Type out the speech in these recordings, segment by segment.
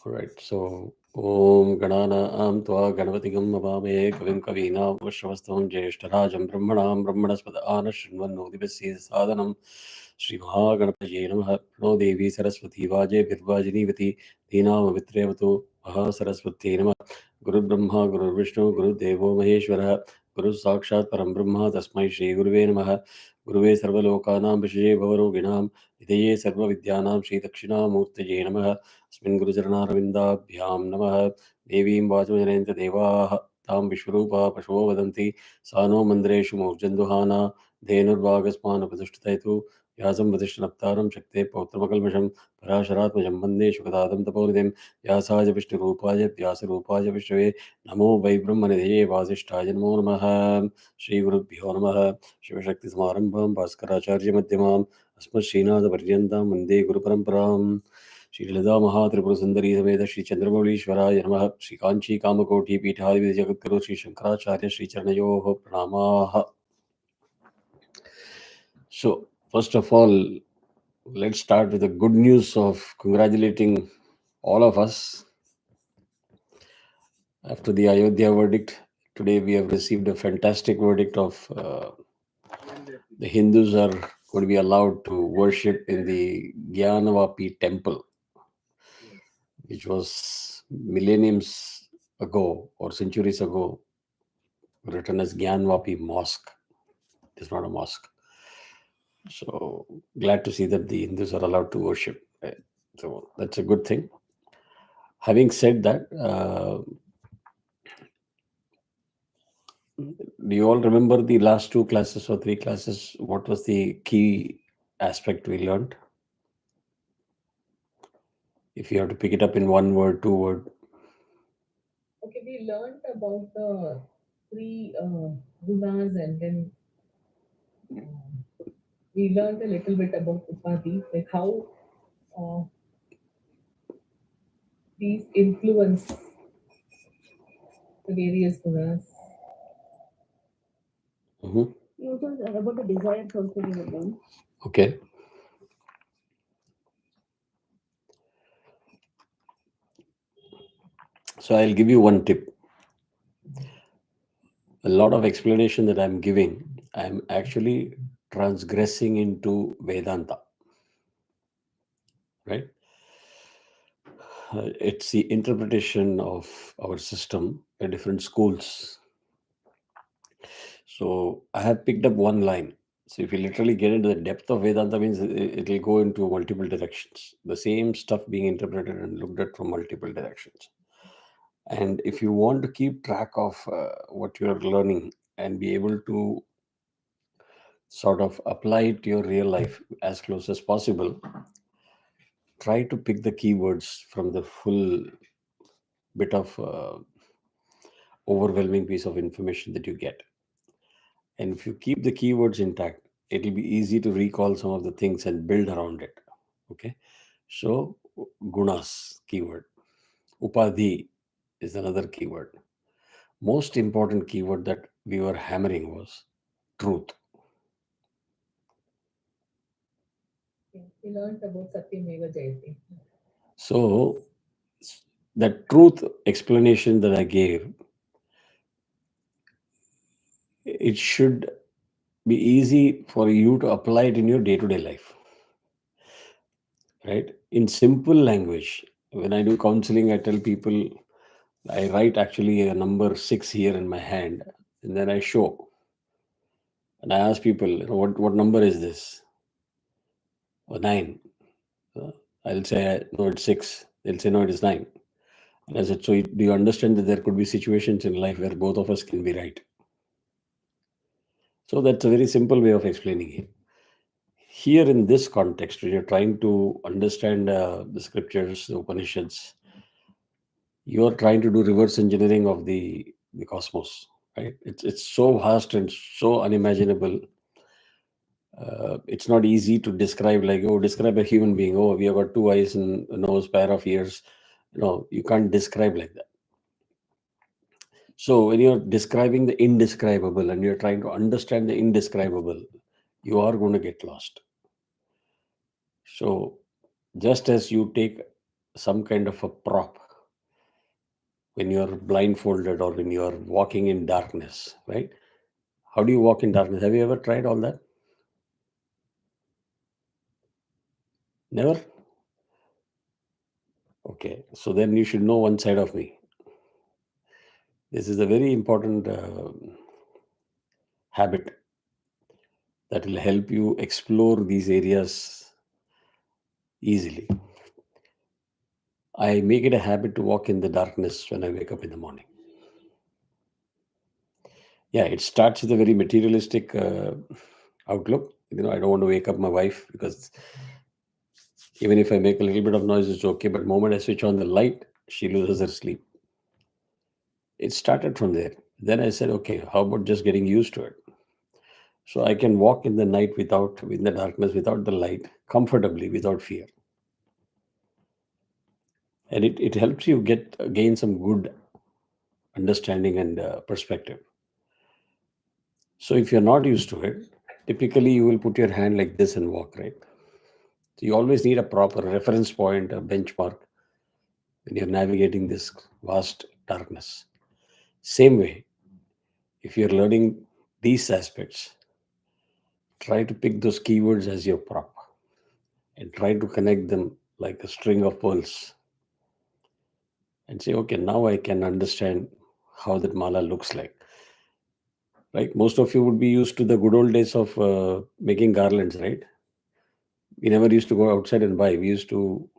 All right. So, Om Ganana Tva Ganavatigam Avame Kavim Kavina Vashavastavam Jeshtarajam Brahmanam Brahmanaspad Anashrinvan Nodivasi Sadhanam Sri Mahaganapaje Namaha No Devi Saraswati Vaje Virvajinivati Dhinam Vitrevatu Maha Saraswati Namaha Guru Brahma Guru Vishnu Guru Devo Maheshwara Guru Sakshat Param Brahma Tasmai Shri Guruve Namaha Guruve Sarvalokanam Vishye Bhavaroginam Hideye Sarva Vidyanam Shri Dakshina Murtaje Namaha अस्मिन् गुरुचरणारविन्दाभ्यां नमः देवीं वाचमजनयन्त देवाः तां विश्वरूपा पशवो वदन्ति सा no मन्दिरेषु मूर्जन्दुहाना धेनुर्वागस्मानुपतिष्ठितयतु व्यासं वसिष्ठनप्तारं शक्ते पौत्रमकल्मषं पराशरात्मजं वन्दे शुकदादं तपोनिधिं व्यासाय विष्णुरूपाय व्यासरूपाय विष्णवे नमो वै ब्रह्मनिधये वासिष्ठाय नमो नमः श्रीगुरुभ्यो नमः शिवशक्तिसमारम्भां भास्कराचार्यमध्यमाम् अस्मत्श्रीनाथपर्यन्तां वन्दे गुरुपरम्पराम् श्रीललिता महात्रिपुरसुन्दरी समेत श्री चंद्रमौलीश्वराय नमः श्री कांची कामकोटि पीठाधिपति जगद्गुरु Shri Shankaracharya Shri चरणयोः प्रणामाः. So first of all, let's start with the good news of congratulating all of us. After the Ayodhya verdict, today we have received a fantastic verdict of the Hindus are going to be allowed to worship in the Gyanavapi temple, which was millenniums ago or centuries ago written as Gyanvapi Mosque. It is not a mosque. So glad to see that the Hindus are allowed to worship. So that's a good thing. Having said that, do you all remember the last 2 classes or 3 classes? What was the key aspect we learned? If you have to pick it up in 1 word, 2 word. Okay, we learned about the 3 gunas, and then we learned a little bit about Upadhi, like how uh, these influence the various gunas. Mm-hmm. We also learned about the desires also we have learned. Okay. So I'll give you one tip. A lot of explanation that I'm giving, I'm actually transgressing into Vedanta. Right? It's the interpretation of our system by different schools. So I have picked up one line. So if you literally get into the depth of Vedanta, means it will go into multiple directions. The same stuff being interpreted and looked at from multiple directions. And if you want to keep track of what you're learning and be able to sort of apply it to your real life as close as possible, try to pick the keywords from the full bit of overwhelming piece of information that you get. And if you keep the keywords intact, it'll be easy to recall some of the things and build around it. Okay. So, gunas, keyword. Upadhi is another keyword. Most important keyword that we were hammering was truth. Yeah, we learned about Satyameva Jayate. So, that truth explanation that I gave, it should be easy for you to apply it in your day-to-day life. Right? In simple language, when I do counseling, I tell people, I write actually a number 6 here in my hand, and then I show. And I ask people, what number is this? Or 9. I'll say, no, it's 6. They'll say, no, it is 9. And I said, so do you understand that there could be situations in life where both of us can be right? So that's a very simple way of explaining it. Here in this context, when you're trying to understand the scriptures, the Upanishads, you're trying to do reverse engineering of the cosmos, right? It's so vast and so unimaginable. It's not easy to describe, like, oh, describe a human being. Oh, we have got 2 eyes and a nose, pair of ears. No, you can't describe like that. So when you're describing the indescribable and you're trying to understand the indescribable, you are going to get lost. So just as you take some kind of a prop when you're blindfolded or when you're walking in darkness, right? How do you walk in darkness? Have you ever tried all that? Never? Okay, so then you should know one side of me. This is a very important habit that will help you explore these areas easily. I make it a habit to walk in the darkness when I wake up in the morning. Yeah, it starts with a very materialistic outlook. I don't want to wake up my wife because even if I make a little bit of noise, it's okay. But the moment I switch on the light, she loses her sleep. It started from there. Then I said, okay, how about just getting used to it? So I can walk in the night in the darkness, without the light, comfortably, without fear. And it helps you gain some good understanding and perspective. So if you're not used to it, typically you will put your hand like this and walk, right? So you always need a proper reference point, a benchmark when you're navigating this vast darkness. Same way, if you're learning these aspects, try to pick those keywords as your prop and try to connect them like a string of pearls and say, okay, now I can understand how that mala looks like. Right? Most of you would be used to the good old days of making garlands, right? We never used to go outside and buy. We used to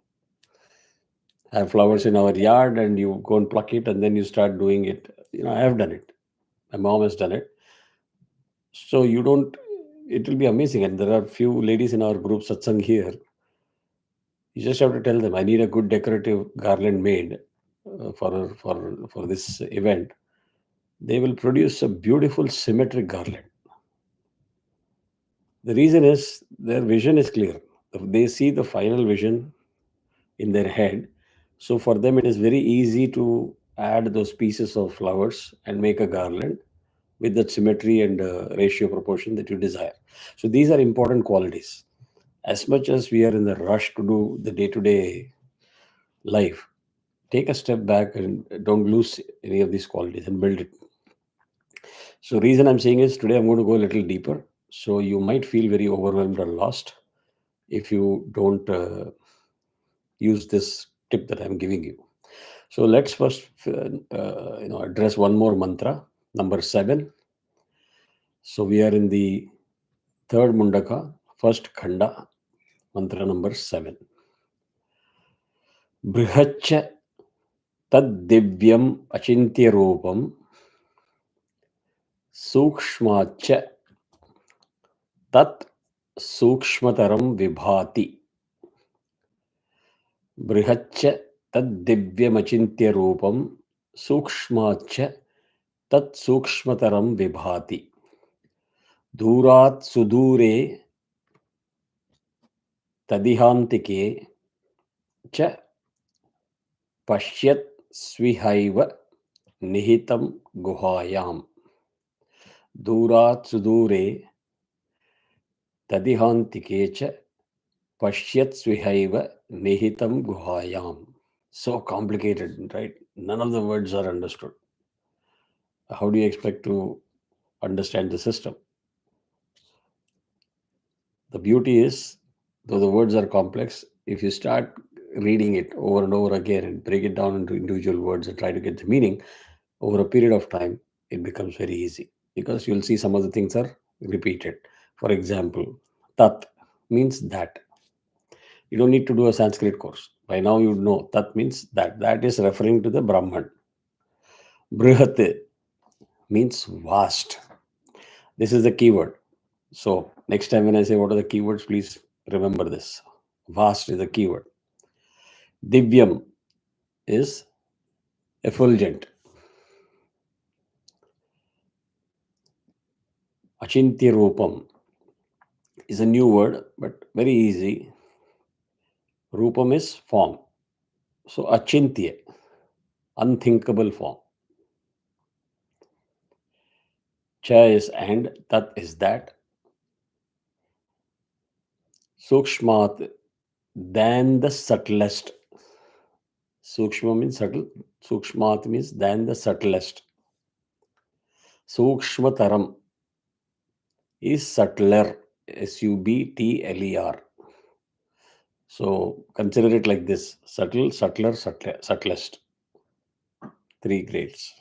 have flowers in our yard and you go and pluck it and then you start doing it. I have done it. My mom has done it. So it will be amazing. And there are few ladies in our group, satsang here. You just have to tell them, I need a good decorative garland made for this event. They will produce a beautiful symmetric garland. The reason is their vision is clear. They see the final vision in their head. So for them, it is very easy to add those pieces of flowers and make a garland with that symmetry and ratio proportion that you desire. So these are important qualities. As much as we are in the rush to do the day-to-day life, take a step back and don't lose any of these qualities and build it. So reason I'm saying is today I'm going to go a little deeper. So you might feel very overwhelmed or lost if you don't use this tip that I'm giving you. So let's first address one more mantra, number 7. So we are in the third Mundaka, first Khanda, mantra number 7. Brihaccha tad divyam achintya roopam sukshmacha tat sukshmataram vibhati. Brihaccha tad divyam achintya roopam sukshmacha tat sukshmataram vibhati. Durat sudure tadihantike cha pashyat swihaiva nihitam guhayam. Durat sudure tadihantike cha pashyat swihaiva nihitam guhayam. So complicated, right? None of the words are understood. How do you expect to understand the system? The beauty is, though the words are complex, if you start reading it over and over again and break it down into individual words and try to get the meaning over a period of time, it becomes very easy because you'll see some of the things are repeated. For example, tat means that. You don't need to do a Sanskrit course. By now you know tat means that. That is referring to the Brahman. Brihat means vast. This is the keyword. So next time when I say what are the keywords, please remember this. Vast is the keyword. Divyam is effulgent. Achintya Rupam is a new word, but very easy. Rupam is form. So Achintya, unthinkable form. Cha is and, Tat is that. Sukshmat, than the subtlest. Sukshma means subtle. Sukshmat means than the subtlest. Sukshmataram is subtler. Subtler. So consider it like this: subtle, subtler, subtlest. 3 grades.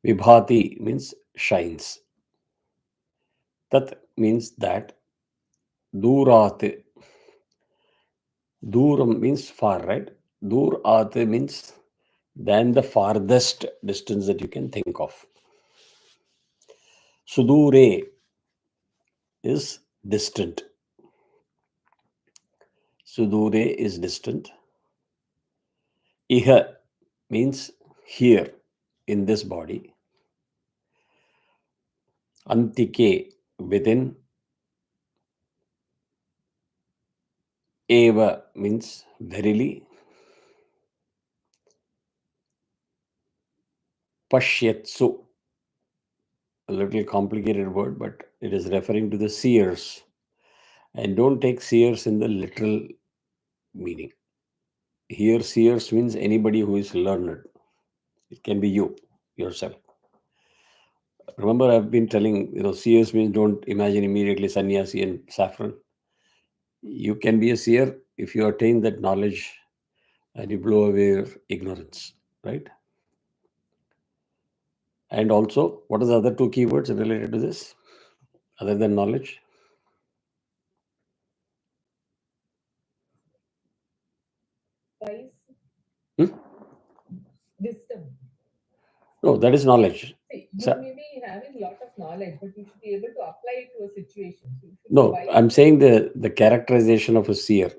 Vibhati means shines. Tat means that. Durat. Duram means far, right? Durat means than the farthest distance that you can think of. Sudure is distant. Sudure is distant. Iha means here in this body. Antike within. Eva means verily. Pashyatsu, a little complicated word, but it is referring to the seers. And don't take seers in the literal meaning. Here, seers means anybody who is learned. It can be you, yourself. Remember, I've been telling, seers means don't imagine immediately sannyasi and saffron. You can be a seer if you attain that knowledge and you blow away your ignorance, right? And also, what are the other 2 keywords related to this, other than knowledge? Wise. Hmm? Wisdom. No, that is knowledge. See, you So, may be having a lot of knowledge, but you should be able to apply it to a situation. So you should be no, wise. I'm saying the characterization of a seer.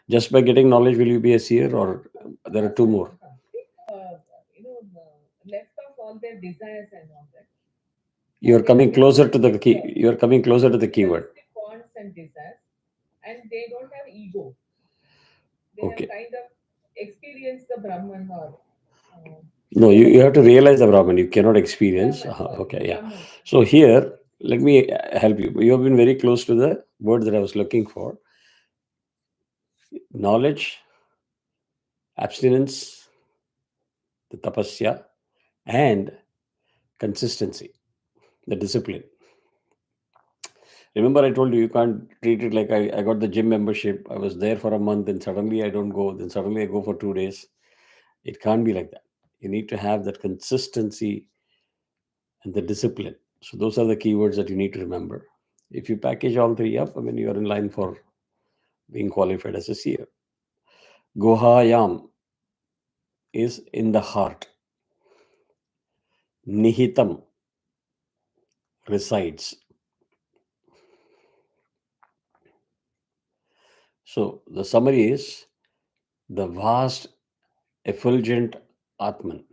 Just by getting knowledge, will you be a seer, or there are 2 more? Left off all their desires and all that. You're coming closer to the key. You're coming closer to the keyword. Wants and desires, and they don't have ego. They Okay. have kind of experienced the Brahman or. No, you have to realize the Brahman. You cannot experience. Okay, yeah. Brahman. So here, let me help you. You have been very close to the word that I was looking for. Knowledge, abstinence, the tapasya, and consistency, the discipline. Remember, I told you can't treat it like I got the gym membership. I was there for a month, and suddenly I don't go. Then suddenly I go for 2 days. It can't be like that. You need to have that consistency and the discipline. So those are the keywords that you need to remember. If you package all 3 up, you are in line for being qualified as a seer. Gohayam is in the heart. Nihitam resides. So the summary is the vast, effulgent Atman.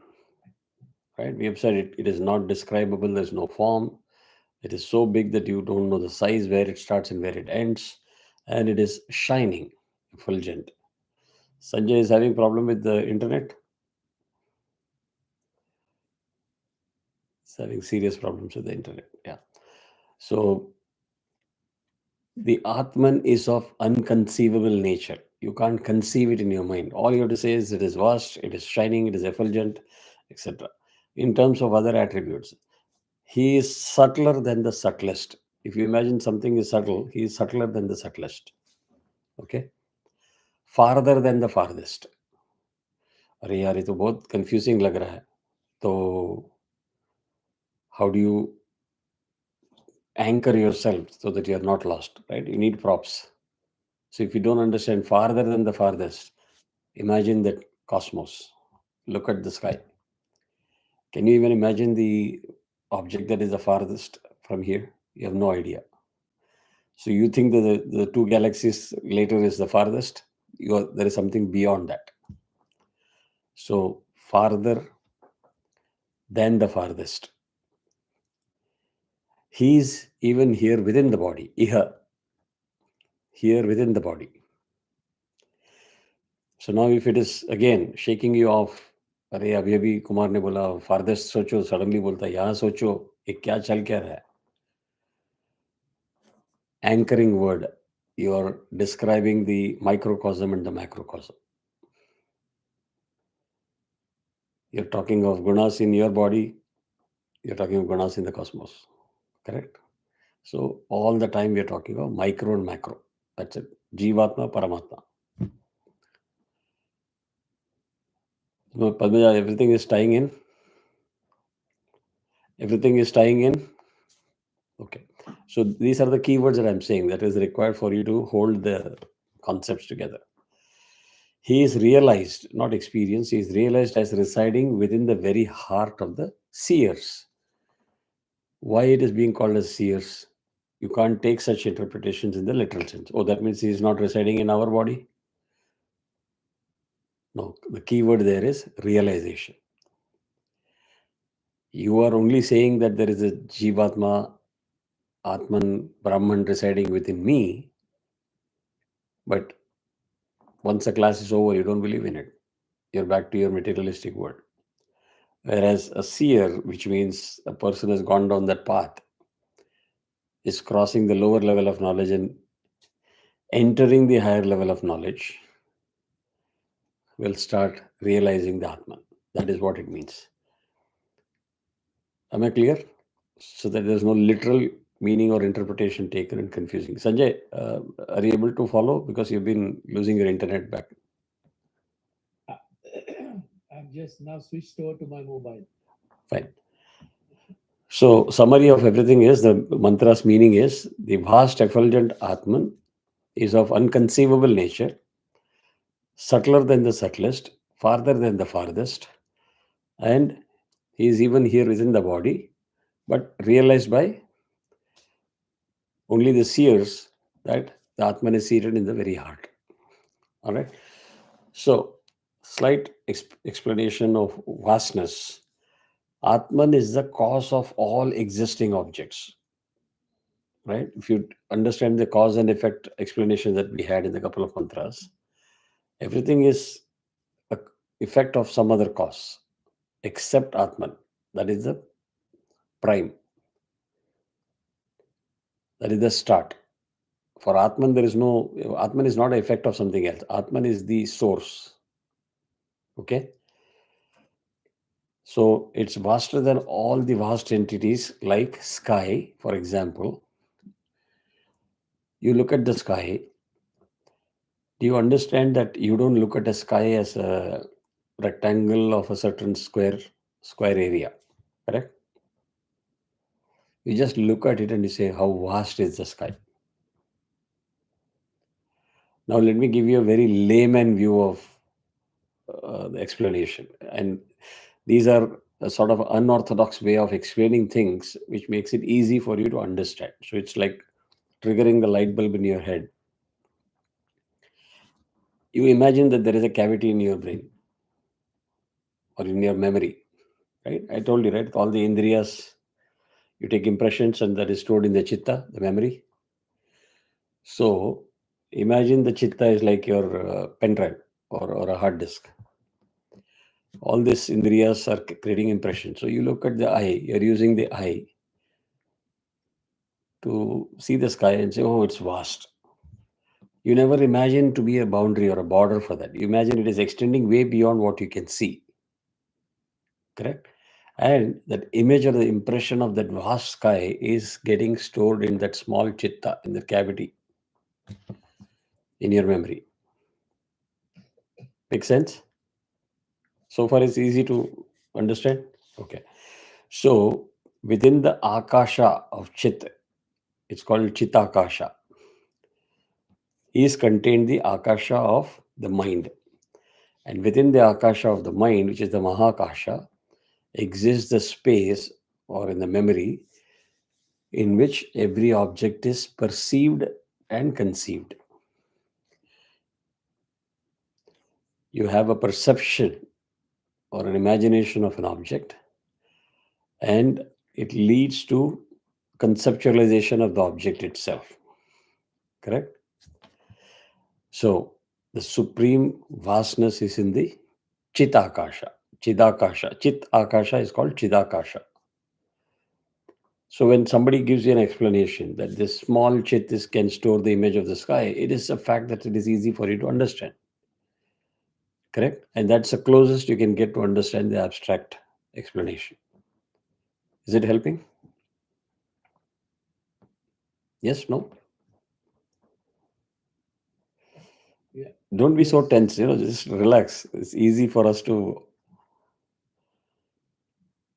Right? We have said it is not describable, there's no form. It is so big that you don't know the size, where it starts and where it ends. And it is shining, effulgent. Sanjay is having problem with the internet. He's having serious problems with the internet. Yeah. So the Atman is of unconceivable nature. You can't conceive it in your mind. All you have to say is it is vast, it is shining, it is effulgent, etc. In terms of other attributes, he is subtler than the subtlest. If you imagine something is subtle, he is subtler than the subtlest. Okay? Farther than the farthest. अरे यार ये तो बहुत confusing लग रहा है. तो how do you anchor yourself so that you are not lost, right? You need props. So if you don't understand farther than the farthest, imagine that cosmos. Look at the sky. Can you even imagine the object that is the farthest from here? You have no idea. So you think that the 2 galaxies later is the farthest? There is something beyond that. So farther than the farthest. He is even here within the body. Iha. Here within the body. So now if it is again shaking you off, अरे अभी अभी कुमार ने बोला farthest सोचो, suddenly बोलता है यहाँ सोचो, ये क्या चल क्या रहा है? Anchoring word, you are describing the microcosm and the macrocosm. You're talking of gunas in your body, you're talking of gunas in the cosmos. Correct? So all the time we are talking of micro and macro. That's it. Jivatma, Paramatma. So, Padmaja, everything is tying in. Everything is tying in. Okay. So these are the keywords that I'm saying that is required for you to hold the concepts together. He is realized, not experienced, he is realized as residing within the very heart of the seers. Why it is being called as seers? You can't take such interpretations in the literal sense. Oh, that means he is not residing in our body? No, the key word there is realization. You are only saying that there is a Jivatma, Atman, Brahman residing within me, but once the class is over, you don't believe in it. You're back to your materialistic world. Whereas a seer, which means a person has gone down that path, is crossing the lower level of knowledge and entering the higher level of knowledge, will start realizing the Atman. That is what it means. Am I clear? So that there's no literal meaning or interpretation taken and confusing. Sanjay, are you able to follow? Because you've been losing your internet back. I've just now switched over to my mobile. Fine. So summary of everything is the mantra's meaning is the vast effulgent Atman is of unconceivable nature, subtler than the subtlest, farther than the farthest, and he is even here within the body, but realized by only the seers that the Atman is seated in the very heart. All right. So, slight explanation of vastness. Atman is the cause of all existing objects. Right? If you understand the cause and effect explanation that we had in the couple of mantras, everything is a effect of some other cause except Atman. That is the prime. That is the start. For Atman, there is no Atman is not an effect of something else. Atman is the source. Okay. So it's vaster than all the vast entities like sky, for example. You look at the sky. Do you understand that you don't look at a sky as a rectangle of a certain square area? Correct? You just look at it and you say, how vast is the sky? Now, let me give you a very layman view of the explanation. And these are a sort of unorthodox way of explaining things, which makes it easy for you to understand. So it's like triggering the light bulb in your head. You imagine that there is a cavity in your brain or in your memory, right? I told you, right? All the indriyas, you take impressions and that is stored in the chitta, the memory. So imagine the chitta is like your pen drive or a hard disk. All these indriyas are creating impressions. So you look at the eye, you're using the eye to see the sky and say, oh, it's vast. You never imagine to be a boundary or a border for that. You imagine it is extending way beyond what you can see. Correct? And that image or the impression of that vast sky is getting stored in that small chitta, in the cavity in your memory. Make sense? So far, it's easy to understand? Okay. So, within the akasha of chit, it's called chitakasha, is contained the akasha of the mind. And within the akasha of the mind, which is the mahakasha, exists the space or in the memory in which every object is perceived and conceived. You have a perception or an imagination of an object, and it leads to conceptualization of the object itself. Correct? So, the supreme vastness is in the Chitakasha. Chidakasha. Chit Akasha is called Chidakasha. So when somebody gives you an explanation that this small chit can store the image of the sky, it is a fact that it is easy for you to understand. Correct? And that's the closest you can get to understand the abstract explanation. Is it helping? Yes, no? Yeah. Don't be so Yes. tense, just relax. It's easy for us to.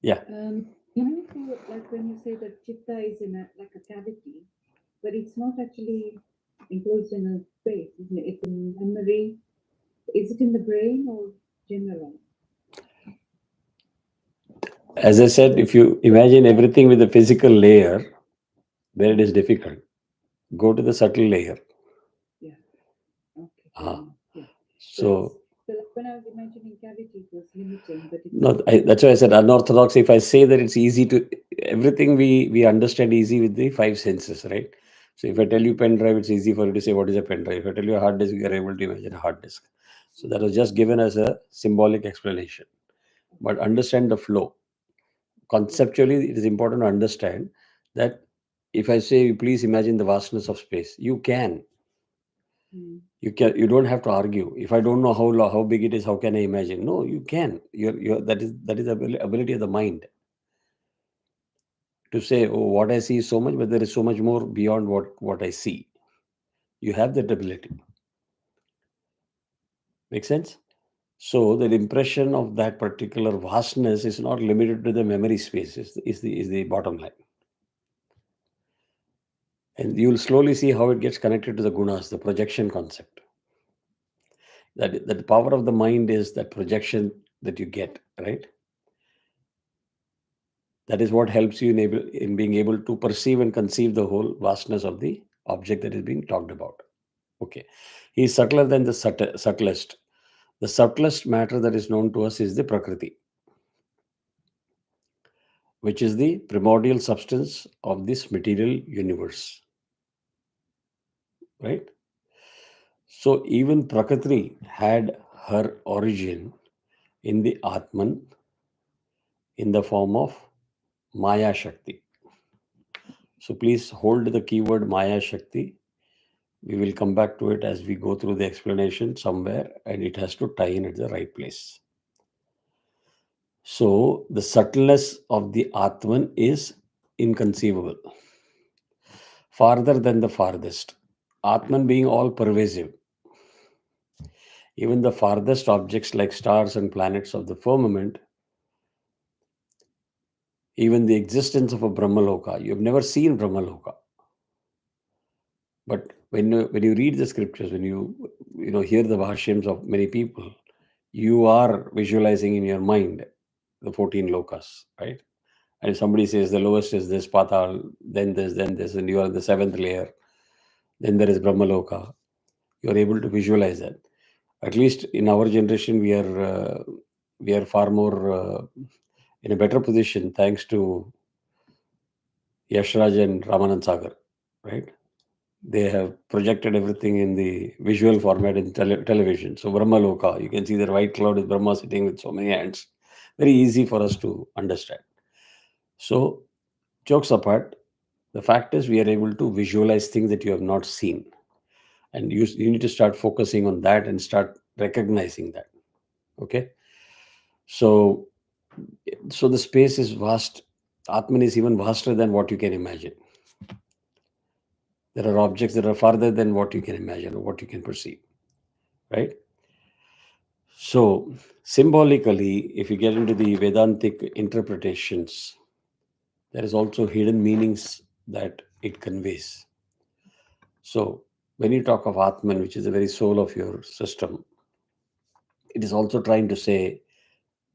Yeah. Can I say, like when you say that chitta is in like a cavity, but it's not actually enclosed in a space, isn't it? It's in memory. Is it in the brain or general? As I said, if you imagine everything with a physical layer, then it is difficult. Go to the subtle layer. Yeah. Okay. Ah. Yeah. So, like when I was imagining cavity, it was limiting, but it's no, that's why I said unorthodox. If I say that it's easy to, everything we understand easy with the five senses, right? So if I tell you pen drive, it's easy for you to say what is a pen drive. If I tell you a hard disk, you are able to imagine a hard disk. So that was just given as a symbolic explanation. But understand the flow. Conceptually, it is important to understand that if I say, please imagine the vastness of space, you can. You don't have to argue. If I don't know how big it is, how can I imagine? No, you can. That is the ability of the mind to say, oh, what I see is so much, but there is so much more beyond what I see. You have that ability. Make sense? So the impression of that particular vastness is not limited to the memory space. Is the bottom line. And you'll slowly see how it gets connected to the gunas, the projection concept. That the power of the mind is that projection that you get, right? That is what helps you in being able to perceive and conceive the whole vastness of the object that is being talked about. Okay. He is subtler than the subtlest. The subtlest matter that is known to us is the Prakriti, which is the primordial substance of this material universe. Right? So even Prakriti had her origin in the Atman in the form of Maya Shakti. So please hold the keyword Maya Shakti. We will come back to it as we go through the explanation somewhere, and it has to tie in at the right place. So the subtleness of the Atman is inconceivable, farther than the farthest. Atman being all pervasive. Even the farthest objects like stars and planets of the firmament, even the existence of a Brahmaloka. You've never seen Brahmaloka. But when you read the scriptures, when you hear the bhashyams of many people, you are visualizing in your mind the 14 lokas, right? And if somebody says the lowest is this patal, then this, and you are in the seventh layer, then there is Brahmaloka. You are able to visualize that. At least in our generation, we are far more in a better position thanks to Yashraj and Ramanand Sagar, right? They have projected everything in the visual format in television. So Brahmaloka, you can see the white cloud is Brahma sitting with so many hands. Very easy for us to understand. So jokes apart, the fact is we are able to visualize things that you have not seen. And you need to start focusing on that and start recognizing that. Okay. So the space is vast. Atman is even vaster than what you can imagine. There are objects that are farther than what you can imagine or what you can perceive. Right? So, symbolically, if you get into the Vedantic interpretations, there is also hidden meanings that it conveys. So, when you talk of Atman, which is the very soul of your system, it is also trying to say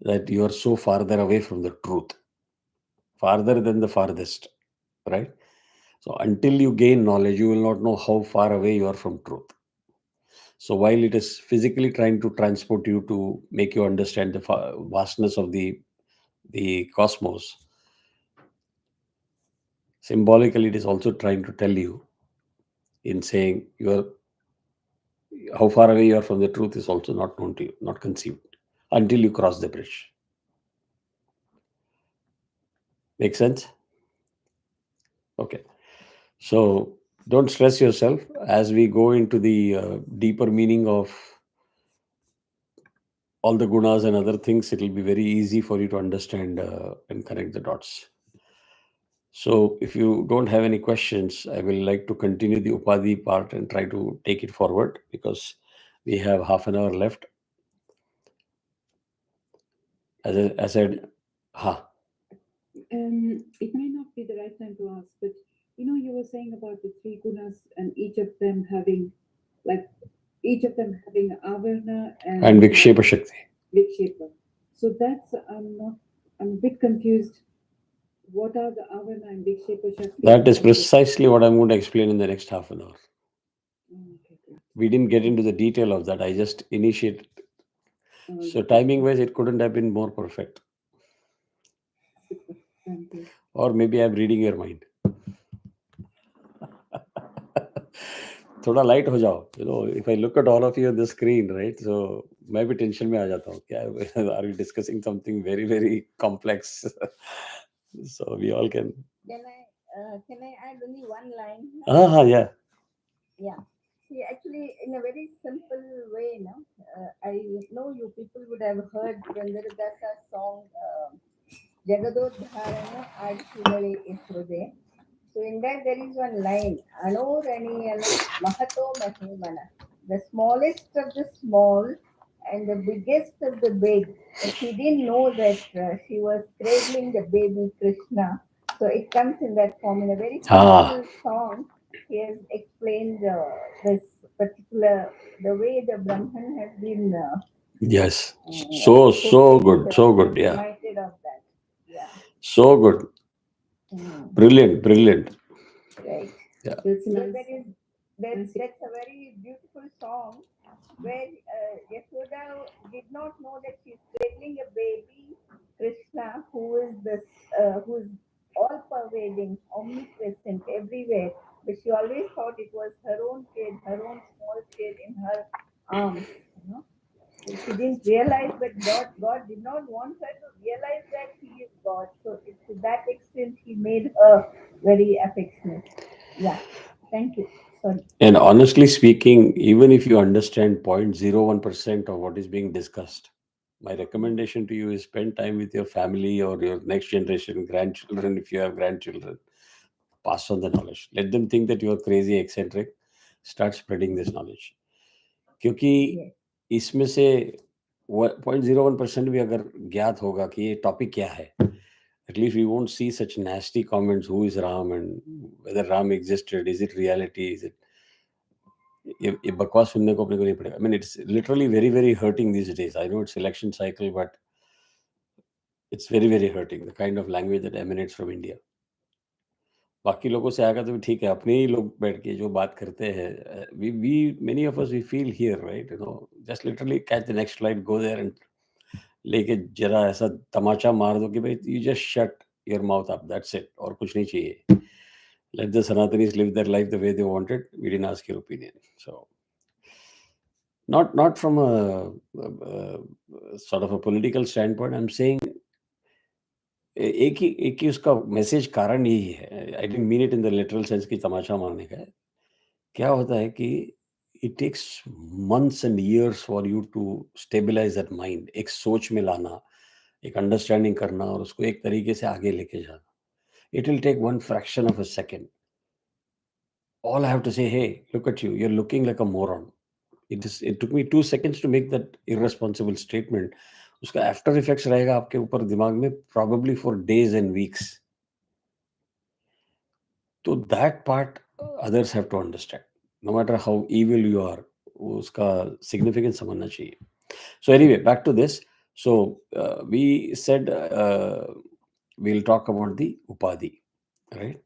that you are so farther away from the truth, farther than the farthest, right? So, until you gain knowledge, you will not know how far away you are from truth. So while it is physically trying to transport you to make you understand the vastness of the cosmos, symbolically it is also trying to tell you in saying how far away you are from the truth is also not known to you, not conceived until you cross the bridge. Make sense? Okay. So don't stress yourself as we go into the deeper meaning of all the gunas and other things, it will be very easy for you to understand and connect the dots. So if you don't have any questions, I will like to continue the Upadhi part and try to take it forward because we have half an hour left. As I said, It may not be the right time to ask, but you were saying about the three gunas and each of them having avarna and Vikshepa Shakti. Vikshepa. So that's I'm a bit confused. What are the avarna and Vikshepa Shakti? That is precisely what I'm going to explain in the next half an hour. Okay, great. We didn't get into the detail of that. I just initiated. So timing wise, it couldn't have been more perfect. Super. Thank you. Or maybe I'm reading your mind. थोड़ा light हो जाओ. If I look at all of you on the screen, right? So मैं भी tension में आ जाता हूँ. क्या are we discussing something very very complex? So we all can. Can I add only one line? Yeah. Yeah. See, actually, in a very simple way, I know you people would have heard Gandaradasa song, Jagadodharana Adshivale Isrude. So in that there is one line, Ano Raniyana Mahato Mahimana, the smallest of the small and the biggest of the big. But she didn't know that she was cradling the baby Krishna. So it comes in that form in a very simple song. He has explained this particular, the way the Brahman has been. Yes. So good. Yeah. Reminded of that. Yeah. So good. Brilliant. Right. Yeah. So that's a very beautiful song where Yashoda did not know that she's cradling a baby Krishna who is all pervading, omnipresent everywhere. But she always thought it was her own kid, her own small kid in her arms. She didn't realize that God did not want her to realize that He is God. So to that extent, He made her very affectionate. Yeah. Thank you. Sorry. And honestly speaking, even if you understand 0.01% of what is being discussed, my recommendation to you is spend time with your family or your next generation, grandchildren, if you have grandchildren. Pass on the knowledge. Let them think that you are crazy, eccentric. Start spreading this knowledge. क्योंकि इसमें से 0.01% भी अगर ज्ञात होगा कि ये topic क्या है, at least we won't see such nasty comments, who is Ram and whether Ram existed, is it reality, is it ये बकवास सुनने को अपने को नहीं पड़ेगा. I mean, it's literally very very hurting these days. I know it's election cycle, but it's very very hurting, the kind of language that emanates from India. बाकी लोगों से आएगा तो भी ठीक है, अपने ही लोग बैठ के जो बात करते हैं, we many of us we feel here, right? Just literally catch the next flight, go there and लेके जरा ऐसा तमाचा मार दो कि भाई you just shut your mouth up, that's it, और कुछ नहीं चाहिए. Let the Sanatanis live their life the way they wanted. We didn't ask your opinion. So not from a sort of a political standpoint, I'm saying एक ही उसका message कारण यही है. I didn't mean it in the literal sense कि तमाशा मारने का है. क्या होता है कि it takes months and years for you to stabilise that mind, एक सोच में लाना, एक अंडरस्टैंडिंग करना और उसको एक तरीके से आगे लेके जाना. It will take one fraction of a second. All I have to say, hey, look at you, you're looking like a moron. It took me 2 seconds to make that irresponsible statement. उसका after effects रहेगा आपके ऊपर दिमाग में probably for days and weeks. So that part others have to understand. No matter how evil you are, उसका significance समझना चाहिए. So anyway, back to this. So we said we'll talk about the Upadhi, right?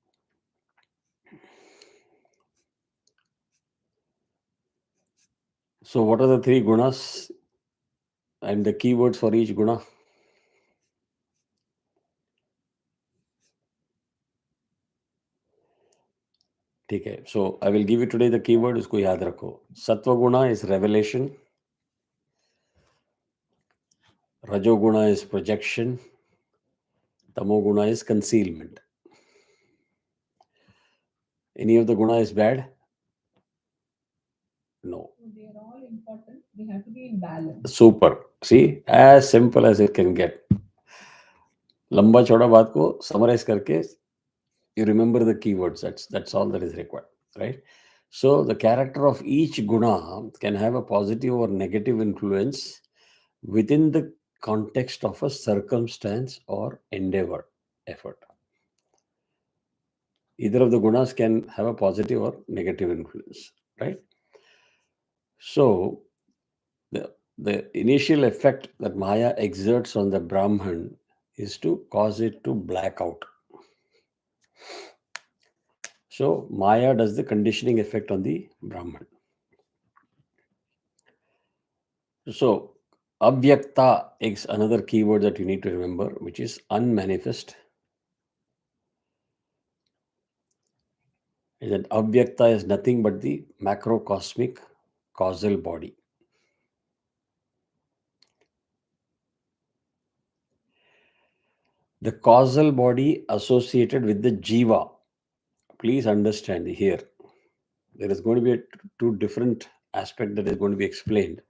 So what are the three gunas and the keywords for each guna? ठीक है. So I will give you today the keyword, उसको याद रखो. Sattva guna is revelation. Rajo guna is projection. Tamo guna is concealment. Any of the guna is bad? No. They are all important. They have to be in balance. Super. See, as simple as it can get. लंबा चौड़ा बात को summarize करके you remember the keywords. That's all that is required, right? So the character of each guna can have a positive or negative influence within the context of a circumstance or endeavor, effort. Either of the gunas can have a positive or negative influence, right? So the initial effect that Maya exerts on the Brahman is to cause it to black out. So Maya does the conditioning effect on the Brahman. So Avyakta is another keyword that you need to remember, which is unmanifest. And that Avyakta is nothing but the macrocosmic causal body. The causal body associated with the Jiva. Please understand here, there is going to be two different aspects that is going to be explained.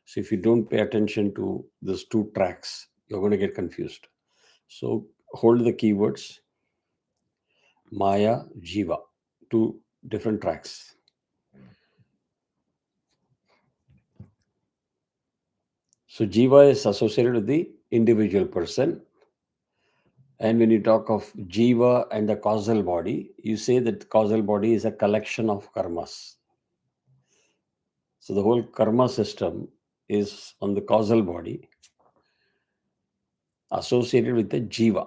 So if you don't pay attention to those two tracks, you're going to get confused. So hold the keywords Maya, Jiva, two different tracks. So Jiva is associated with the individual person. And when you talk of Jiva and the causal body, you say that the causal body is a collection of karmas. So the whole karma system is on the causal body associated with the Jiva.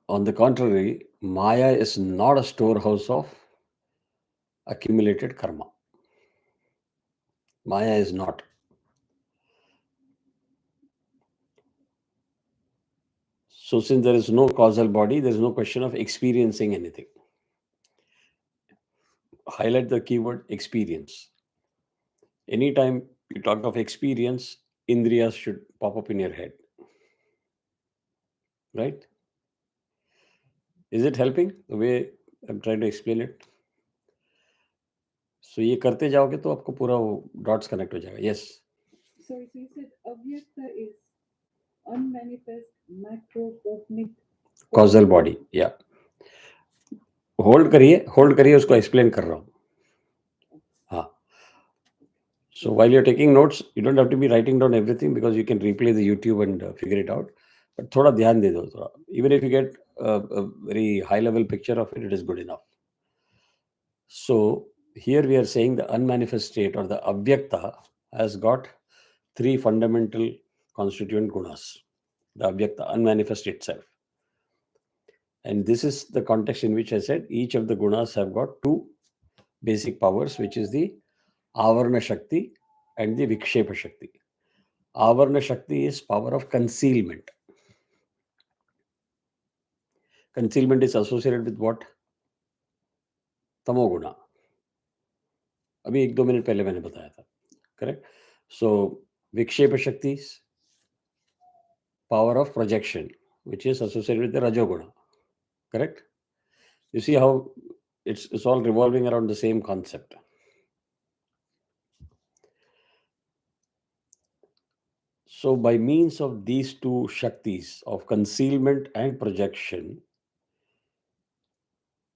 On the contrary, Maya is not a storehouse of accumulated karma. Maya is not. So since there is no causal body, there is no question of experiencing anything. Highlight the keyword experience. Anytime you talk of experience, Indriyas should pop up in your head. Right? Is it helping the way I'm trying to explain it? So ये करते जाओगे तो आपको पूरा dots connect हो जाएगा. Yes. Sorry, so you said Avyakta is unmanifest macrocosmic Causal body. Yeah. Hold करिए उसको एक्सप्लेन कर रहा हूँ. हाँ. So while you're taking notes, you don't have to be writing down everything because you can replay the YouTube and figure it out. But थोड़ा ध्यान दे दो थोड़ा. Even if you get a very high level picture of it, it is good enough. So here we are saying the unmanifest state or the Avyakta has got three fundamental constituent gunas. The Avyakta, unmanifest itself. And this is the context in which I said each of the gunas have got two basic powers, which is the Avarna Shakti and the Vikshepa Shakti. Avarna Shakti is power of concealment. Concealment is associated with what? Tamoguna. अभी 1-2 minute पहले मैंने बताया था. Correct? So Vikshepa Shakti is power of projection, which is associated with the Rajoguna. Correct? You see how it's all revolving around the same concept. So by means of these two Shaktis of concealment and projection,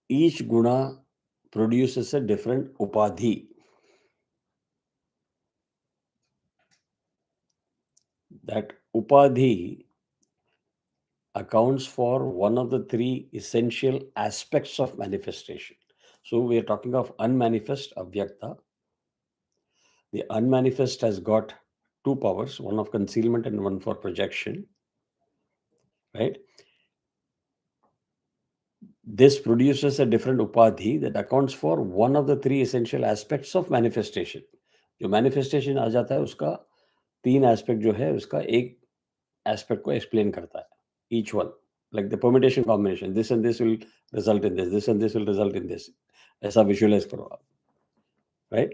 each guna produces a different upadhi. That upadhi accounts for one of the three essential aspects of manifestation. So we are talking of unmanifest avyakta. The unmanifest has got two powers, one of concealment and one for projection. Right? This produces a different upadhi that accounts for one of the three essential aspects of manifestation. जो manifestation आ जाता है उसका तीन aspect जो है उसका एक aspect को explain करता है. Each one, like the permutation combination, this and this will result in this, this and this will result in this. ऐसा visualize करो आप, right?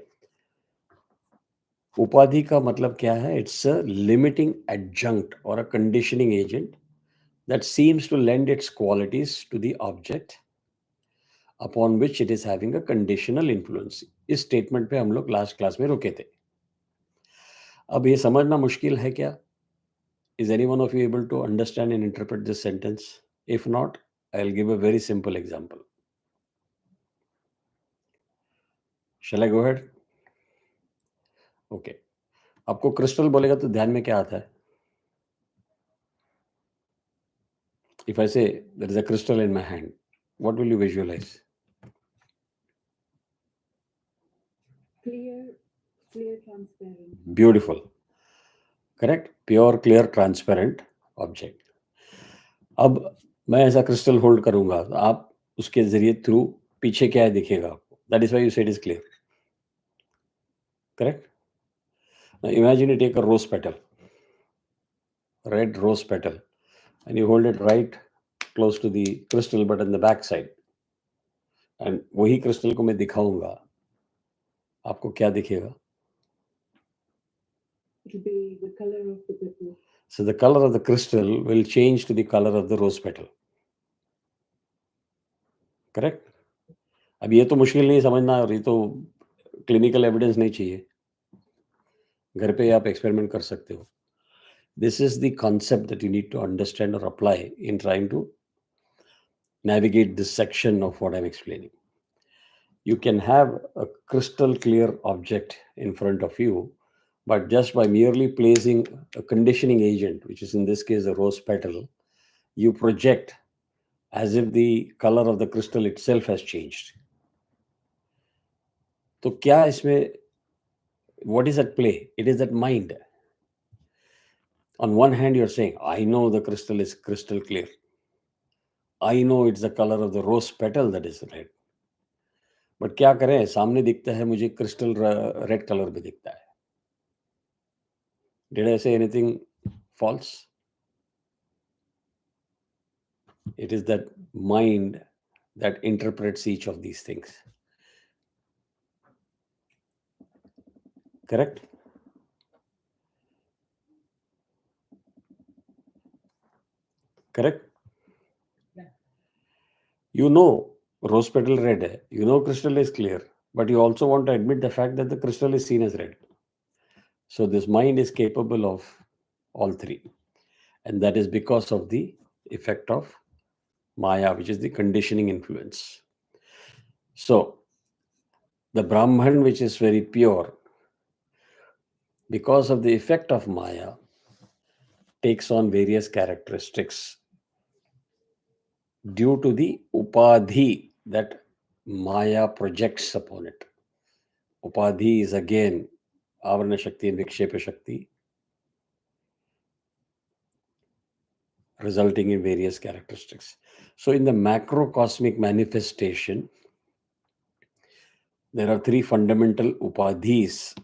उपाधि का मतलब क्या है? It's a limiting adjunct or a conditioning agent that seems to lend its qualities to the object upon which it is having a conditional influence. इस statement पे हम लोग लास्ट क्लास में रुके थे. अब ये समझना मुश्किल है क्या? Is any one of you able to understand and interpret this sentence? If not, I'll give a very simple example. Shall I go ahead? Okay. आपको क्रिस्टल बोलेगा तो ध्यान में क्या आता है? If I say there is a crystal in my hand, what will you visualize? Clear, transparent. Beautiful. Correct? Pure, clear, transparent object. अब मैं ऐसा क्रिस्टल होल्ड करूंगा तो आप उसके जरिए थ्रू पीछे क्या है दिखेगा आपको. That is why you said it is clear. Correct? Now imagine you take a rose petal, red rose petal, and you hold it right close to the crystal but on the back side. And वही crystal को मैं दिखाऊंगा, आपको क्या दिखेगा? It will be the color of the petal. So the color of the crystal will change to the color of the rose petal. Correct? अब ये तो मुश्किल नहीं समझना और ये तो क्लिनिकल एविडेंस नहीं चाहिए. घर पे आप एक्सपेरिमेंट कर सकते हो. This is the concept that you need to understand or apply in trying to navigate this section of what I'm explaining. You can have a crystal clear object in front of you, but just by merely placing a conditioning agent, which is in this case a rose petal, you project as if the color of the crystal itself has changed. तो क्या इसमें, what is at play? It is that mind. On one hand, you're saying, I know the crystal is crystal clear. I know it's the color of the rose petal that is red. But क्या करें, सामने दिखता है मुझे crystal red colour में दिखता है. Did I say anything false? It is that mind that interprets each of these things. Correct? Correct? Yeah. You know rose petal red hai, you know crystal is clear, but you also want to admit the fact that the crystal is seen as red. So this mind is capable of all three. And that is because of the effect of Maya, which is the conditioning influence. So the Brahman, which is very pure, because of the effect of Maya, takes on various characteristics due to the upadhi that Maya projects upon it. Upadhi is again Avarana Shakti and Vikshepa Shakti, resulting in various characteristics. So in the macrocosmic manifestation, there are three fundamental upadhis,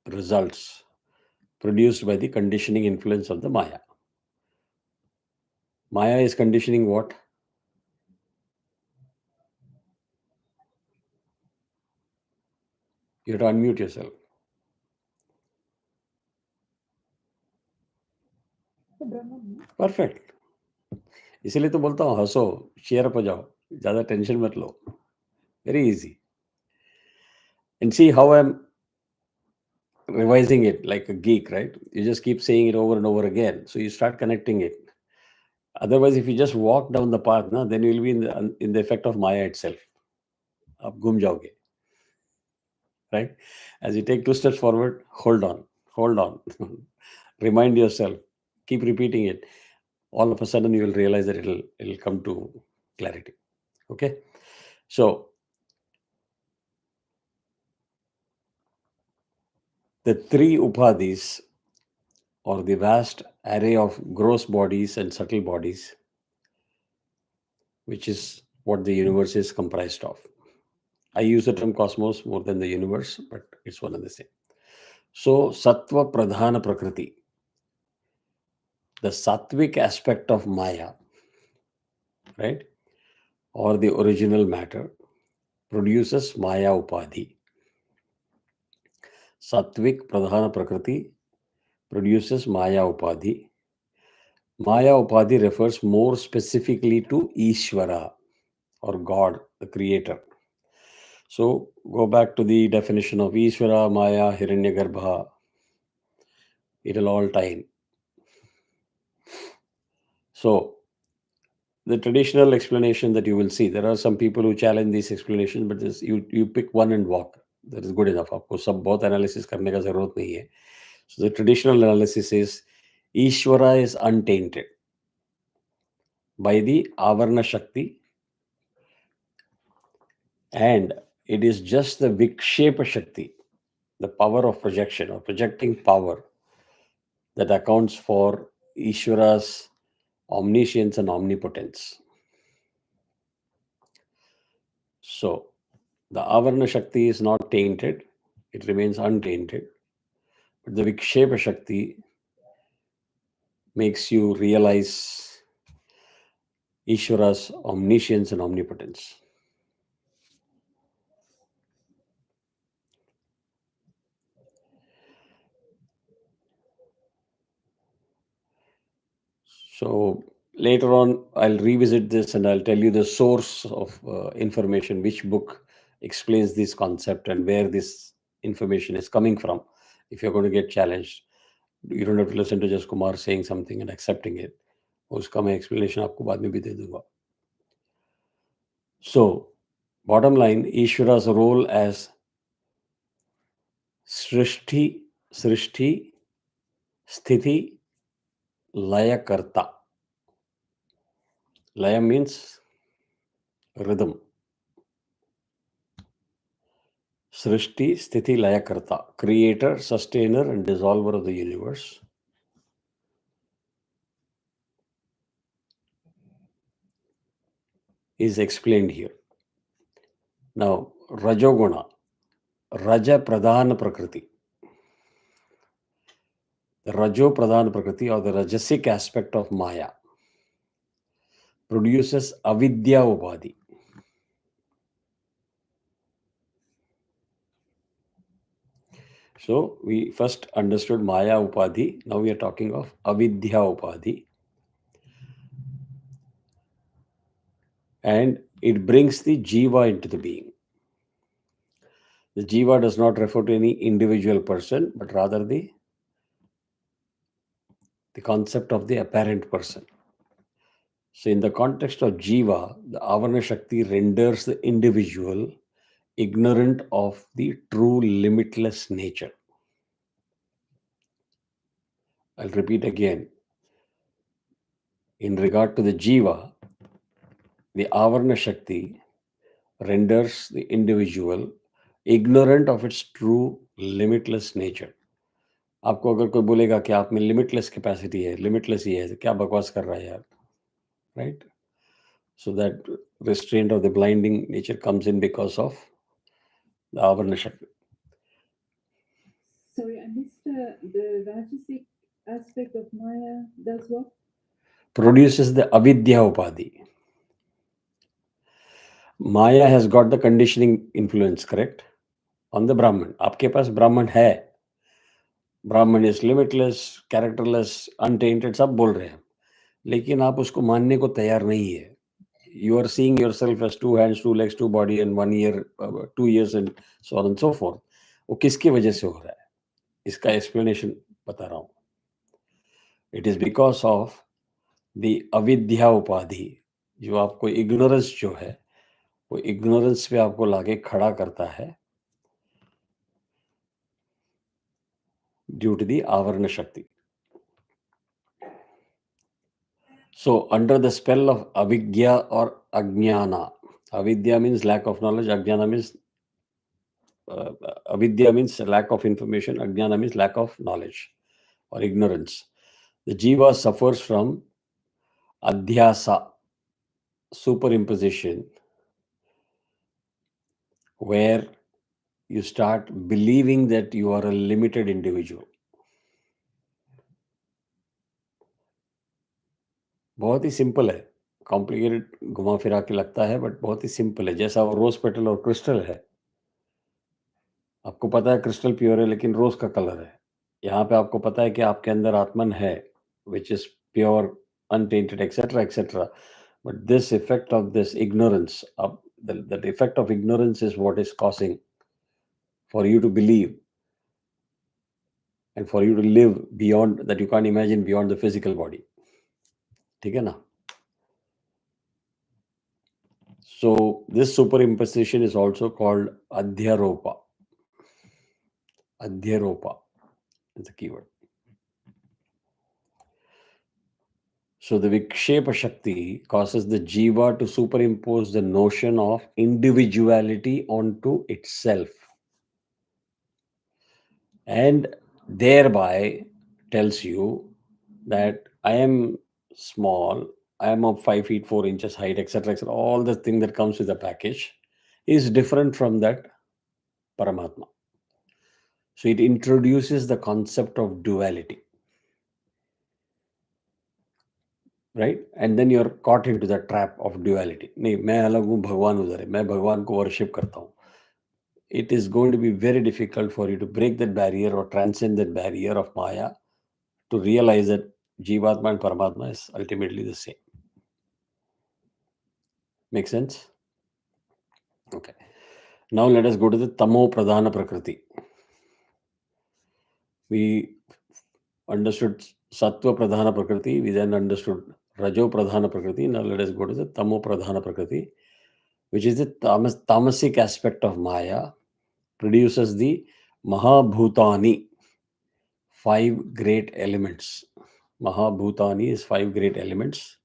results produced by the conditioning influence of the Maya. Maya is conditioning what? You have to unmute yourself. Perfect. इसीलिए तो बोलता हूँ हंसो, cheer up हो जाओ, ज़्यादा tension मत लो. Very easy. And see how I'm revising it like a geek, right? You just keep saying it over and over again. So you start connecting it. Otherwise, if you just walk down the path, then you will be in the effect of Maya itself. आप घूम जाओगे. Right? As you take 2 steps forward, hold on. Remind yourself, keep repeating it. All of a sudden, you will realize that it'll come to clarity. Okay? So, the three upadhis, or the vast array of gross bodies and subtle bodies, which is what the universe is comprised of. I use the term cosmos more than the universe, but it's one and the same. So, Sattva Pradhana Prakriti, the sattvic aspect of Maya, right, or the original matter, produces Maya Upadhi. Sattvic Pradhana Prakriti produces Maya Upadhi. Maya Upadhi refers more specifically to Ishvara or God, the creator. So go back to the definition of Ishvara, Maya, Hiranyagarbha. It'll all tie in. So the traditional explanation that you will see, there are some people who challenge these explanations, but this, you pick one and walk. That is good enough. आपको सब बहुत analysis करने का जरूरत नहीं है. So the traditional analysis is Ishvara is untainted by the Avarna Shakti, and it is just the Vikshepa Shakti, the power of projection or projecting power, that accounts for Ishvara's omniscience and omnipotence. So the Avarna Shakti is not tainted, it remains untainted. But the Vikshepa Shakti makes you realize Ishvara's omniscience and omnipotence. So later on, I'll revisit this and I'll tell you the source of information, which book explains this concept and where this information is coming from. If you're going to get challenged, you don't have to listen to just Kumar saying something and accepting it. उसका मैं explanation आपको बाद में भी दे दूंगा. So, bottom line, Ishvara's role as Srishti, Sthiti, Laya Karta. Laya means rhythm. Srishti, Sthiti, Laya Karta. Creator, sustainer, and dissolver of the universe. Is explained here. Now, Rajoguna, Raja Pradhana Prakriti. The Rajo Pradhana Prakriti, or the Rajasic aspect of Maya, produces Avidya Upadhi. So we first understood Maya Upadhi. Now we are talking of Avidya Upadhi. And it brings the Jiva into the being. The Jiva does not refer to any individual person, but rather the concept of the apparent person. So in the context of Jiva, the Avarna Shakti renders the individual ignorant of the true limitless nature. I'll repeat again. In regard to the Jiva, the Avarna Shakti renders the individual ignorant of its true limitless nature. आपको अगर कोई बोलेगा कि आप में limitless capacity है, limitless ही है, क्या बकवास कर रहा है यार, right? So that restraint of the blinding nature comes in because of the Avarna Shakti. Sorry, I missed the Rajasic aspect of Maya does what? Produces the Avidya Upadhi. Maya has got the conditioning influence, correct? On the Brahman. आपके पास Brahman है. Brahman is limitless, characterless, untainted, सब बोल रहे हैं. लेकिन आप उसको मानने को तैयार नहीं है. You are seeing yourself as 2 hands, 2 legs, 2 body and 1 year, 2 years and so on and so forth. वो किसकी वजह से हो रहा है? इसका explanation बता रहा हूँ. It is because of the avidya upadhi, जो आपको ignorance जो है, वो ignorance पे आपको लाके खड़ा करता है due to the avarna shakti. So under the spell of avidya or ajnana, avidya means lack of knowledge, ajnana means avidya means lack of information, ajnana means lack of knowledge or ignorance. The jiva suffers from adhyasa, superimposition, where you start believing that you are a limited individual. बहुत ही simple है, complicated घुमा फिरा के लगता है, but बहुत ही simple है. जैसा वो रोज पेटल और क्रिस्टल है, आपको पता है क्रिस्टल प्योर है लेकिन रोज का कलर है. यहाँ पे आपको पता है कि आपके अंदर आत्मन है, which is pure, unattended, etcetera etcetera, But this effect of this ignorance, the effect of ignorance is what is causing for you to believe and for you to live beyond that you can't imagine beyond the physical body. ठीक है ना? So this superimposition is also called adhyaropa. Adhyaropa is the keyword. So the Vikshepa Shakti causes the Jiva to superimpose the notion of individuality onto itself, and thereby tells you that I am small, I am of 5 feet 4 inches height, etc., etc. All the thing that comes with the package is different from that Paramatma. So it introduces the concept of duality. Right? And then you're caught into the trap of duality. नहीं, मैं अलग हूँ, भगवान उधर है, मैं भगवान को worship करता हूँ. It is going to be very difficult for you to break that barrier or transcend that barrier of Maya to realize that Jivatma and Paramatma is ultimately the same. Make sense? Okay. Now let us go to the Tamo Pradhana Prakriti. We understood Sattva Pradhana Prakriti, we then understood Rajo Pradhana Prakriti. Now let us go to the Tamo Pradhana Prakriti, which is the tamasic aspect of Maya, produces the Mahabhutani, 5 great elements. Mahabhutani is 5 great elements.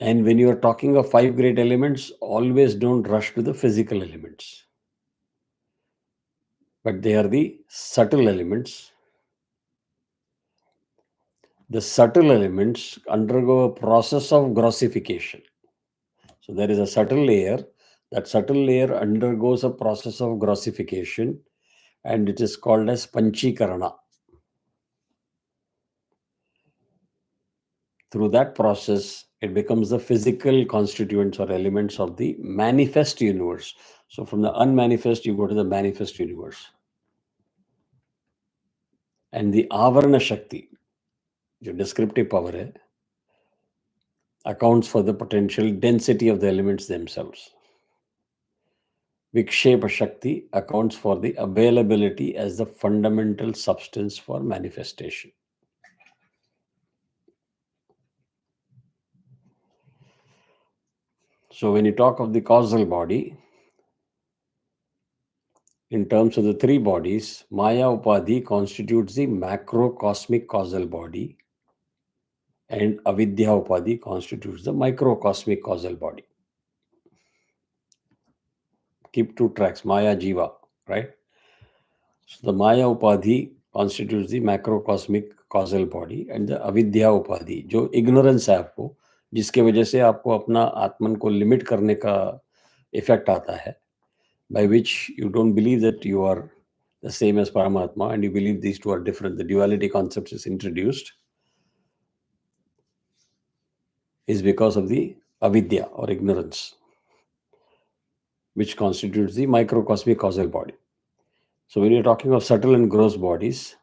And when you are talking of 5 great elements, always don't rush to the physical elements. But they are the subtle elements. The subtle elements undergo a process of grossification. So there is a subtle layer. That subtle layer undergoes a process of grossification, and it is called as Panchikarana. Through that process, it becomes the physical constituents or elements of the manifest universe. So from the unmanifest, you go to the manifest universe. And the Avarana Shakti, your descriptive power, accounts for the potential density of the elements themselves. Vikshepa Shakti accounts for the availability as the fundamental substance for manifestation. So when you talk of the causal body, in terms of the 3 bodies, Maya Upadhi constitutes the macrocosmic causal body, and Avidya Upadhi constitutes the microcosmic causal body. Keep 2 tracks, Maya Jiva, right? So the Maya Upadhi constitutes the macrocosmic causal body, and the Avidya Upadhi, जो ignorance है आपको, जिसके वजह से आपको अपना आत्मन को limit करने का इफेक्ट आता है, by which you don't believe that you are the same as Paramatma and you believe these two are different. The duality concept is introduced is because of the avidya or ignorance, which constitutes the microcosmic causal body. So when you're talking of subtle and gross bodies,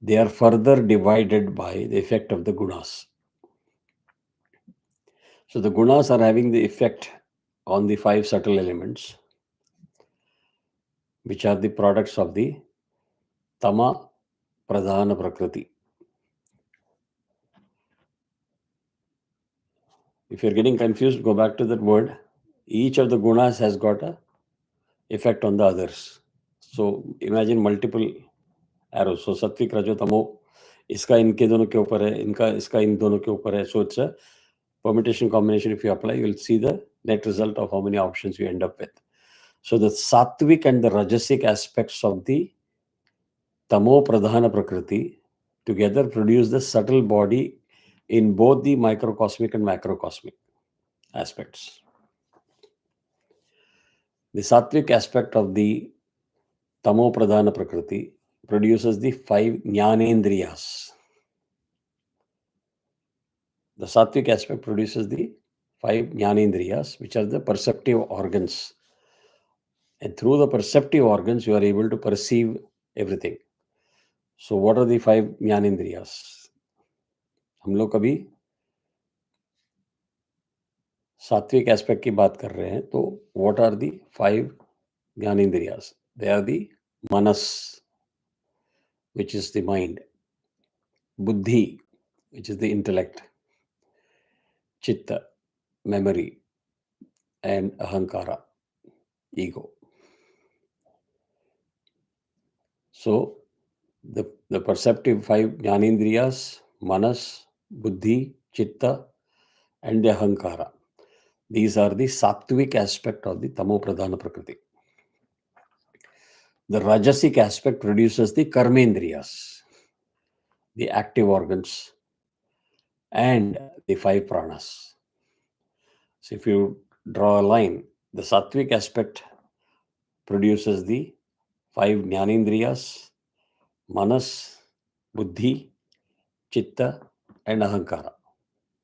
they are further divided by the effect of the gunas. So the gunas are having the effect on the 5 subtle elements, which are the products of the Tama Pradhana Prakriti. If you're getting confused, go back to that word. Each of the gunas has got a effect on the others. So imagine multiple arrows. So sattvic, rajo, tamo, इसका इनके दोनों के ऊपर है, इनका इसका इन दोनों के ऊपर है. So it's a permutation combination. If you apply, you will see the net result of how many options you end up with. So the sattvic and the rajasic aspects of the tamo pradhana prakriti together produce the subtle body in both the microcosmic and macrocosmic aspects. The sattvic aspect of the Tamo Pradhana Prakriti produces the 5 Jnanendriyas. The sattvic aspect produces the 5 Jnanendriyas, which are the perceptive organs. And through the perceptive organs, you are able to perceive everything. So what are the 5 Jnanendriyas? हम लोग कभी सात्विक aspect की बात कर रहे हैं तो व्हाट आर दी 5 ज्ञानेंद्रियास? दे आर दी मनस, which is the mind, buddhi, which is the intellect, chitta, memory, and ahankara, ego. So the perceptive 5 jnanendriyas, manas, buddhi, chitta, and the ahankara. These are the sattvic aspect of the tamo pradhana prakriti. The rajasic aspect produces the karmendriyas, the active organs, and the 5 pranas. So if you draw a line, the sattvic aspect produces the 5 jnanendriyas, manas, buddhi, chitta, and ahankara.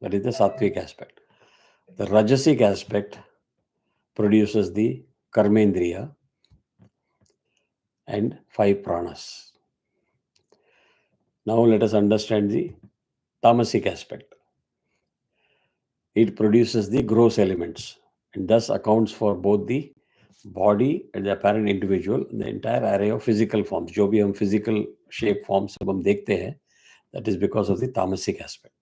That is the sattvic aspect. The rajasic aspect produces the karmendriya and 5 pranas. Now let us understand the tamasic aspect. It produces the gross elements and thus accounts for both the body and the apparent individual, the entire array of physical forms. जो भी हम physical shape forms सब हम देखते हैं, that is because of the tamasic aspect.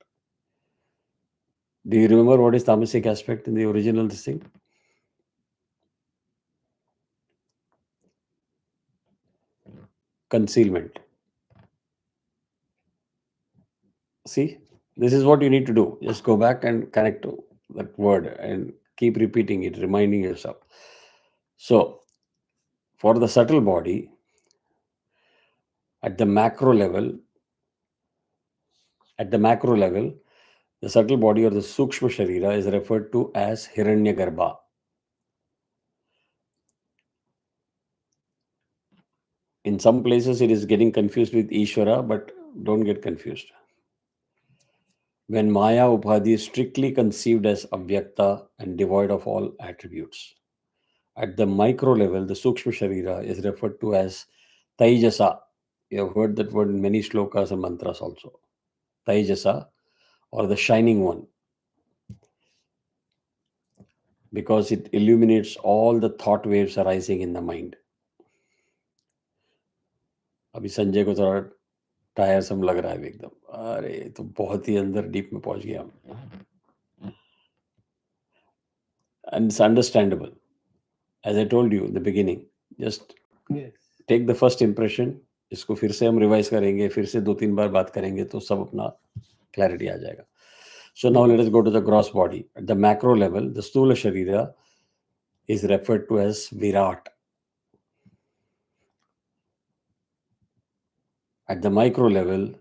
Do you remember what is tamasic aspect in the original this thing? Concealment. See, this is what you need to do. Just go back and connect to that word and keep repeating it, reminding yourself. So, for the subtle body, at the macro level, the subtle body or the Sukshma Sharira is referred to as Hiranyagarbha. In some places, it is getting confused with Ishvara, but don't get confused. When Maya Upadhi is strictly conceived as Avyakta and devoid of all attributes. At the micro level, the Sukshma Sharira is referred to as Taijasa. You have heard that word in many shlokas and mantras also. Taijasa, or the shining one, because it illuminates all the thought waves arising in the mind. अभी संजय को थोड़ा टायरसम लग रहा है एकदम, अरे तो बहुत ही अंदर डीप में पहुंच गया. And it's understandable. As I told you in the beginning, just take the first impression. इसको फिर से हम रिवाइज करेंगे, फिर से 2-3 बार बात करेंगे तो सब अपना क्लैरिटी आ जाएगा. So now let us go to the gross body. At the macro level, the Stula Sharira is referred to as Virat. At the micro level,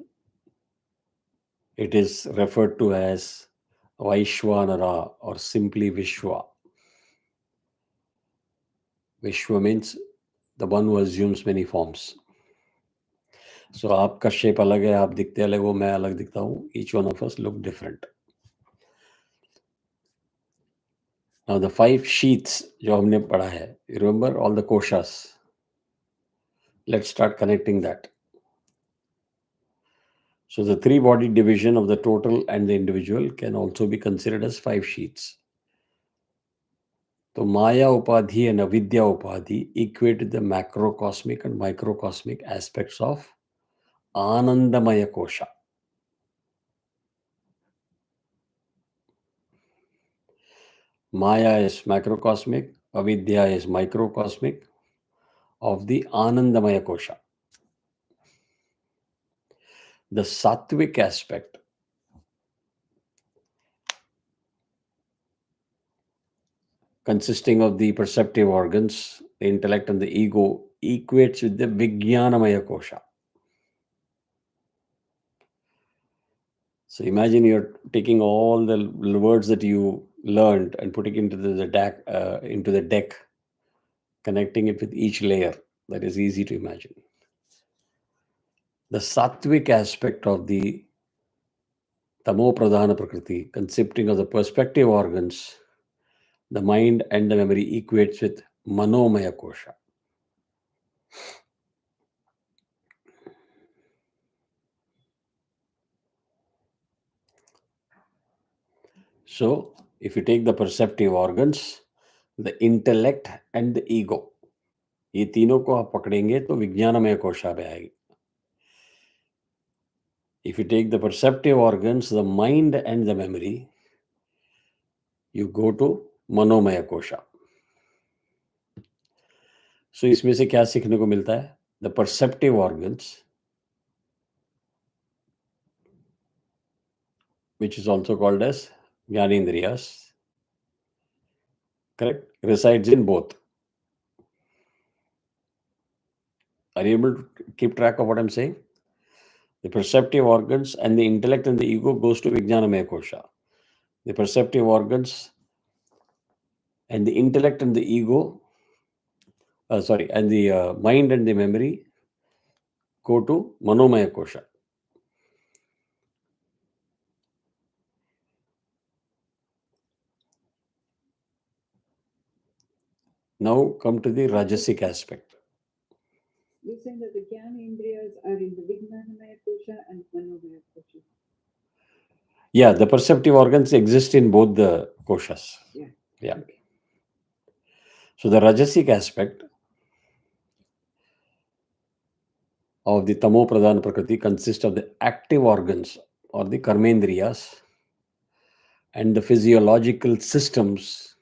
it is referred to as Vaishwanara or simply Vishwa. Vishwa means the one who assumes many forms. So आपका shape अलग है, आप दिखते अलग हो, मैं अलग दिखता हूँ. Each one of us look different. Now the 5 sheaths जो हमने पढ़ा है, you remember all the koshas. Let's start connecting that. So the 3-body division of the total and the individual can also be considered as 5 sheaths. So Maya Upadhi and Avidya Upadhi equate the macrocosmic and microcosmic aspects of Anandamaya Kosha. Maya is macrocosmic, Avidya is microcosmic of the Anandamaya Kosha. The sattvic aspect consisting of the perceptive organs, the intellect and the ego equates with the Vijnanamaya Kosha. So imagine you're taking all the words that you learned and putting into the deck, connecting it with each layer. That is easy to imagine. The sattvic aspect of the tamo pradhana prakriti, consisting of the perspective organs, the mind and the memory, equates with manomaya kosha. So If you take the perceptive organs, the intellect and the ego, ये तीनों को आप पकड़ेंगे तो विज्ञानमय कोशा पे आएगी. If you take the perceptive organs, the mind and the memory, you go to Manomay kosha. So इसमें से क्या सीखने को मिलता है? The perceptive organs, which is also called as Jnanendriyas, correct, resides in both. Are you able to keep track of what I'm saying? The perceptive organs and the intellect and the ego goes to Vijnanamaya Kosha. The perceptive organs and the intellect and the ego, and the mind and the memory go to Manomaya Kosha. Now come to the Rajasic aspect. You're saying that the Jnanendriyas are in the Vijnanamaya Kosha and Manomaya Kosha. Yeah, the perceptive organs exist in both the koshas. Yeah. Yeah. Okay. So the Rajasic aspect of the Tamo Pradhan Prakriti consists of the active organs or the Karmendriyas and the physiological systems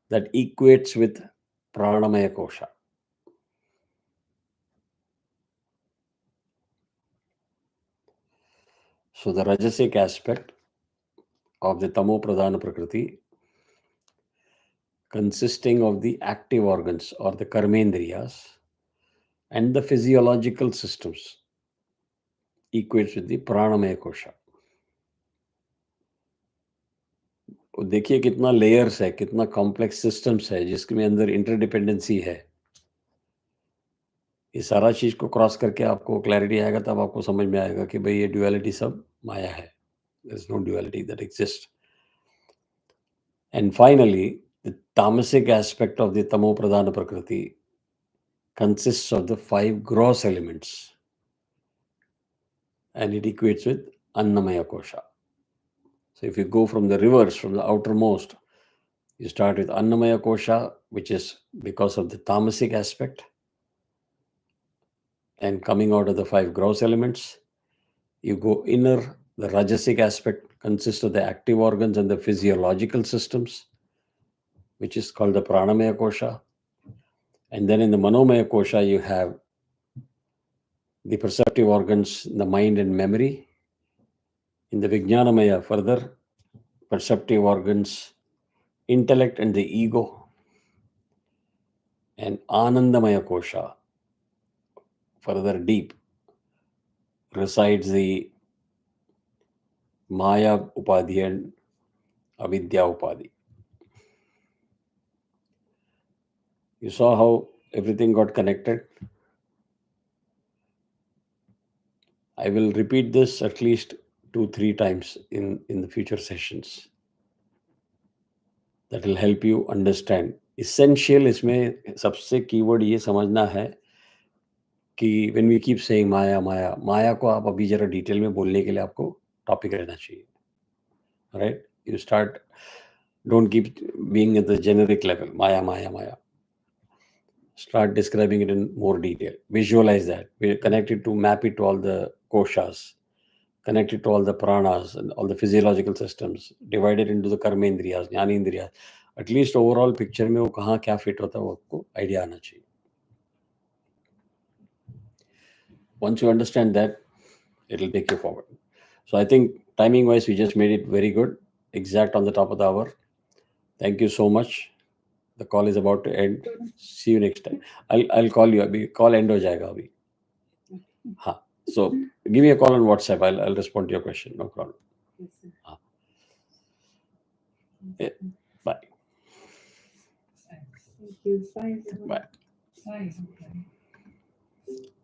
that equates with Pranamaya Kosha. So the Rajasic aspect of the Tamo Pradhana Prakriti consisting of the active organs or the Karmendriyas and the physiological systems equates with the Pranamaya Kosha. देखिए कितना layers है, कितना complex systems है जिसके अंदर interdependency है. ये सारा चीज को क्रॉस करके आपको क्लैरिटी आएगा, तब आपको समझ में आएगा कि भाई ये ड्युअलिटी सब माया है. There is no duality that exist. And finally, the tamasic aspect of the Tamo Pradhana Prakriti consists of the 5 gross elements and it equates with Annamaya Kosha. So if you go from the reverse, from the outermost, you start with Annamaya Kosha, which is because of the tamasic aspect, and coming out of the 5 gross elements, you go inner, the Rajasic aspect consists of the active organs and the physiological systems, which is called the Pranamaya Kosha. And then in the Manomaya Kosha, you have the perceptive organs, the mind and memory. In the Vijnanamaya, further, perceptive organs, intellect and the ego. And Anandamaya Kosha, further deep, resides the Maya Upadhi and Avidya Upadhi. You saw how everything got connected? I will repeat this at least 2-3 times in the future sessions. That will help you understand. Essential इसमें सबसे keyword ये समझना है कि when we keep saying माया माया, माया को आप अभी जरा डिटेल में बोलने के लिए आपको टॉपिक रहना चाहिए. Right? You start, don't keep being at the generic level. Maya, Maya, Maya. Start describing it in more detail. Visualize that. We connect it to, map it to all the koshas, connect it to all the pranas and all the physiological systems, divide it into the karmendriyas, jnanendriyas. At least overall picture में वो कहाँ क्या fit होता है वो आपको idea आना चाहिए. Once you understand that, it will take you forward. So I think timing wise, we just made it very good, exact on the top of the hour. Thank you so much. The call is about to end. See you next time. I'll call you. अभी call end हो जाएगा अभी. हाँ. So give me a call on WhatsApp. I'll respond to your question. No problem. Yes, sir. हाँ. Yeah. Bye. Thanks. Thank you. Bye, everyone. Bye. Bye.